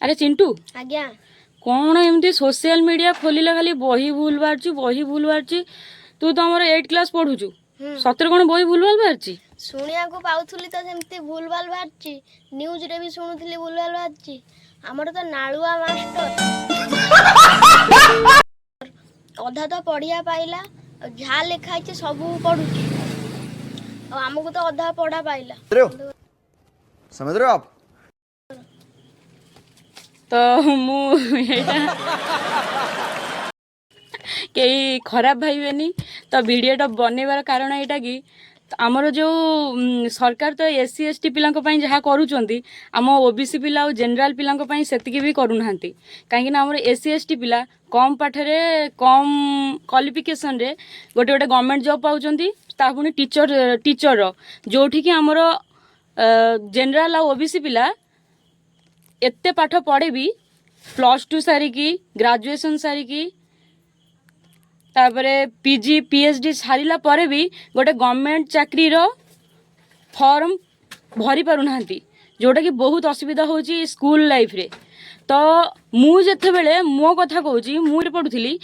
अरे चिंटू आज्ञा कौन एमती सोशल मीडिया खोलिले खाली बही भूल बाहर तू तो आमर 8 क्लास पढ़ुचु सतर कौन बही भूल बाहर शुणिया को पाउथुली तो सेमती भूल भाल बाहरची न्यूज रे भी शुणुथली भूल भाल बाहरची हमर तो नालुआ मास्टर अधा तो पढ़िया पाइला जहा लिखा है सब पढ़ुची आमको तो अधा पढ़ा पाइला समझ रहे हो आप तो कई खराब भाई तो वीडियोटा बनइबार कारण यहाँ कि आमर जो सरकार तो एससी एसटी पिला जहाँ करुँच आम ओबीसी पिला और जेनराल पिला सेतिकी भी करूना कहीं आमर एससी एसटी पिला कम पाठरे कम क्वालिफिकेशन रे गोटे गोटे गवर्नमेंट जॉब पाँच पुणी टीचर जोठी कि आमर जेनराल और ओबीसी पिला एते पाठ पढ़े भी +2 सारिकी ग्रेजुएशन सारिकी तापरे पीजी पीएचडी सारिला परे भी गोटे गवर्नमेंट चाकरी रो फॉर्म भरी पारुना जोटा कि बहुत असुविधा होची स्कूल लाइफ रे। तो मु जेते बेले मो कथा कहूची मु पढ़ुथली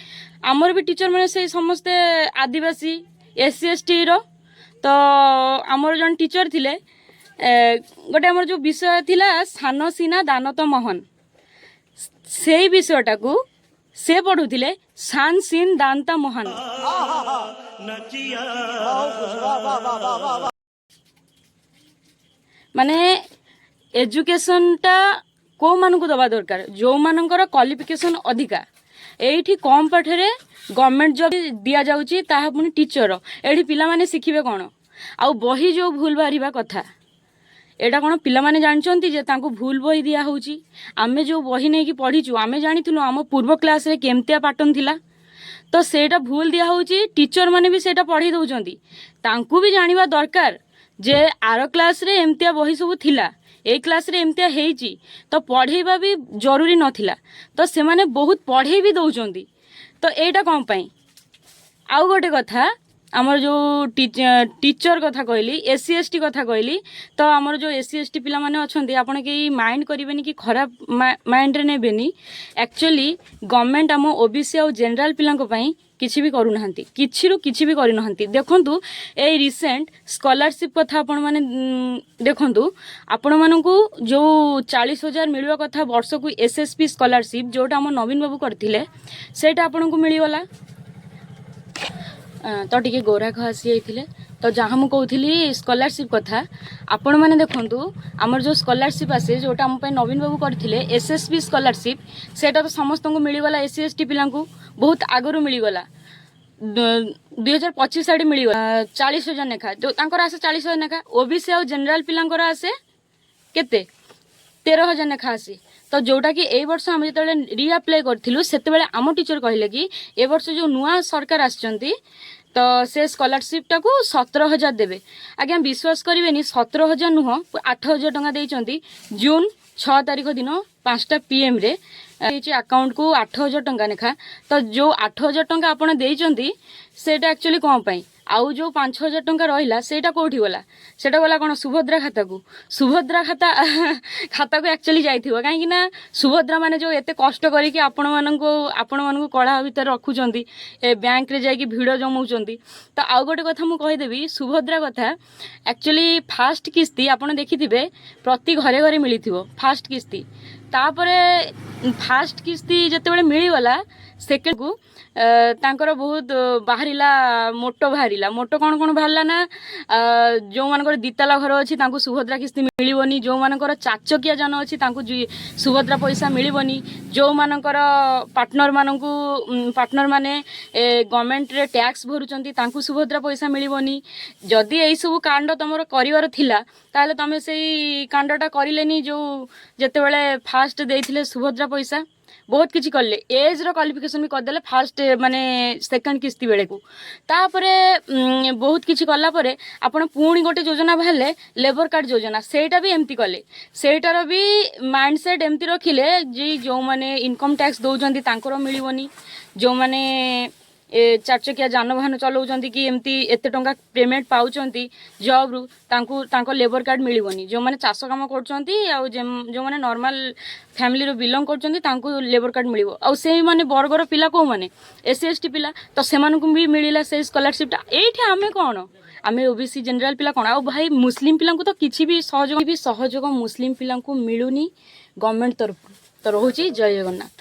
आमर भी टीचर माने से समस्ते आदिवासी एससी एसटी रो। तो आमर जन टीचर थिले गोटे आमर जो विषय थिला सान सीना दान तो महान से विषयटा को से पढ़ुथिले सान सीन दानता महान माने एजुकेशन टा को मानकु दबा दरकार जो मानकर क्वालिफिकेशन अधिका एठी कम पाठरे गवर्नमेंट जॉब दिया जाउची ताहा पुनी टीचर एठी पिला माने शिखिबे कोन आउ बही जो भूल बाहरिबा कथा एटा कौन पिला माने जानचंती जे तांको भूल बही दिया होउची आमे जो बही नै कि पढ़ीचु आमे जानिथुनु आम पूर्व क्लास रे केमतिया पैटर्न थिला तो सेटा भूल दिया होउची टीचर माने भी सेटा पढ़ी दउचंती तांको भी जानिबा दरकार जे आर क्लास रे एमतिया बही सब थिला ए क्लास रे एमतिया हेइची तो पढ़ेबा भी जरूरी नथिला तो से माने बहुत पढ़े भी दउचंती तो एटा कोन पई आउ गोटे कथा आमर जो टीचर कथा कहली एससी एसटी कथा कहली तो आमर जो एससी एसटी पिला माने अछंती आपण के माइंड करिवेनी कि खराब माइंड रे नेबेनी एक्चुअली गवर्नमेंट आम ओबीसी और जेनराल पिला पई किछि भी करू नाहंती किछि भी करि नाहंती देखंतु ए रिसेंट स्कॉलरशिप कथा आपण माने देखंतु आपण मानकू जो 40,000 मिलवा कथा वर्ष को एसएसपी स्कॉलरशिप जोटा हम नवीन बाबू करथिले सेटा आपण को मिली गला तो टिके गोरा खसी जाइथिले तो जहाँ मु कहूली स्कॉलरशिप कथा आपण माने देखंतु आमर जो स्कॉलरशिप आसे जोटा हम पे नवीन बाबू करथिले एसएसबी स्कॉलरशिप सेटा तो समस्त को मिली गला एससी एसटी पिला को बहुत आगरु मिली गला 2025 आड़े मिली गला 40,000 नेखा जो तांकर आसे 40,000 नेखा ओबीसी और जनरल पिलांकर आसे केते 13,000 नेखा आसी तो जोटा कि ए वर्ष हम जो रिअप्लाई करथिलु सेते बेले आम टीचर कहले कि ए वर्ष जो नुआ सरकार आछंती तो से स्कॉलरशिप टाकू 17,000 देवे आज्ञा विश्वास करेनि 17,000 नुह 8,000 टंका देइचंती जून 6 तारिख दिन 5टा PM रे अकाउंट को 8,000 टंका नेखा तो जो 8,000 टंका आपण देइचंती सेटा एक्चुअली कोन पई आउ जो 5,000 टंका रहिला सेटा कोठी गला सेटा गला कोन सुभद्रा खाता को एक्चुअली जाइथिबो काहे कि ना सुभद्रा माने जो एते कष्ट करी कि आपण मानकू कला भीतर रखुचंती ए बैंक रे जाई कि भिडो जमौचंती तो आउ गोटे कथा मु कहि देबी सुभद्रा कथा एक्चुअली फास्ट किस्ती आपण देखिथिबे प्रति घरे घरे मिलिथिबो फास्ट किस्ती तापरे फास्ट किस्ती जते बेले मिली गला सेकेंड को तांकर बहुत बाहरिला मोटो कौन कौन बाहरला ना जो मानकर दिताला घर अच्छी तांको सुभद्रा किस्ती मिलिबनी जो मानकर चाचकिया जान अच्छी तांको सुभद्रा पैसा मिलिबनी जो मानकर पार्टनर माने गवर्नमेंट रे टैक्स भरुचंती तांको सुभद्रा पैसा मिलिबनी जदि एई सब कांड तमरो करिवार थिला ताले तमे सेई कांडटा करिलेनी जो जते बेले फास्ट देइथिले सुभद्रा पैसा बहुत किसी कले एज रो क्वालिफिकेशन भी करदेले फास्ट माने सेकंड किस्ती बेले को तापरे बहुत किसी कला परे आपण पुणी गोटे योजना बाहरले लेबर कार्ड योजना सेटा भी एमती कले सेटार भी माइंडसेट एमती रखिले जे जो माने इनकम टैक्स दौजंती तांकर मिलिबनी जो माने ଚାରି ଚକିଆ ଯାନବାହନ ଚଲାଉଛନ୍ତି କି ଏମିତି ଏତେ ଟଙ୍କା ପେମେଣ୍ଟ ପାଉଛନ୍ତି ଜବ୍ରୁ ତାଙ୍କ ଲେବର କାର୍ଡ଼ ମିଳିବନି। ଯେଉଁମାନେ ଚାଷ କାମ କରୁଛନ୍ତି ଆଉ ଯେଉଁମାନେ ନର୍ମାଲ ଫ୍ୟାମିଲିରୁ ବିଲଙ୍ଗ କରୁଛନ୍ତି ତାଙ୍କୁ ଲେବର କାର୍ଡ଼ ମିଳିବ। ଆଉ ସେଇମାନେ ବର୍ଗର ପିଲା କେଉଁମାନେ SC ST ପିଲା ତ ସେମାନଙ୍କୁ ବି ମିଳିଲା ସେଇ ସ୍କଲାରସିପ୍ଟା। ଏଇଠି ଆମେ କ'ଣ ଆମେ OBC ଜେନେରାଲ ପିଲା କ'ଣ ଆଉ ଭାଇ ମୁସଲିମ ପିଲାଙ୍କୁ ତ କିଛି ବି ସହଯୋଗ ମୁସଲିମ ପିଲାଙ୍କୁ ମିଳୁନି ଗଭର୍ଣ୍ଣମେଣ୍ଟ ତରଫରୁ। ତ ରହୁଛି ଜୟ ଜଗନ୍ନାଥ।